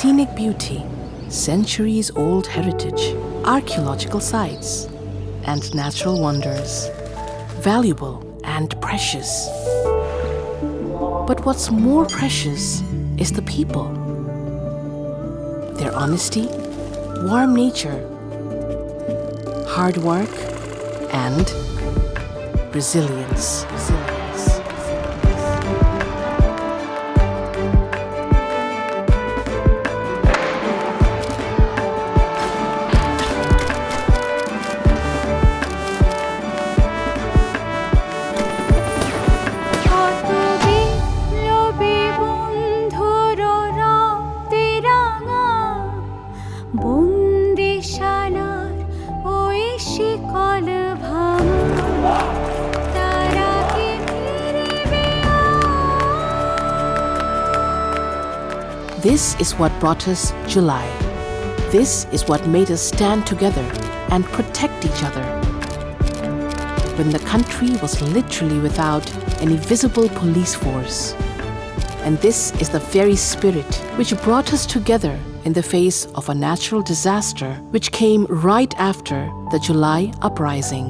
scenic beauty, centuries-old heritage, archaeological sites, and natural wonders, valuable and precious. But what's more precious is the people. Their honesty, warm nature, hard work, and resilience. This is what brought us July. This is what made us stand together and protect each other when the country was literally without any visible police force. And this is the very spirit which brought us together in the face of a natural disaster which came right after the July uprising.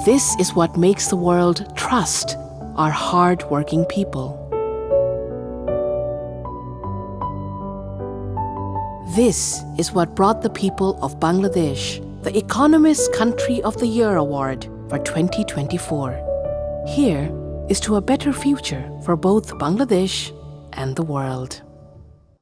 This is what makes the world trust our hard-working people. This is what brought the people of Bangladesh the Economist Country of the Year Award for 2024. Here is to a better future for both Bangladesh and the world.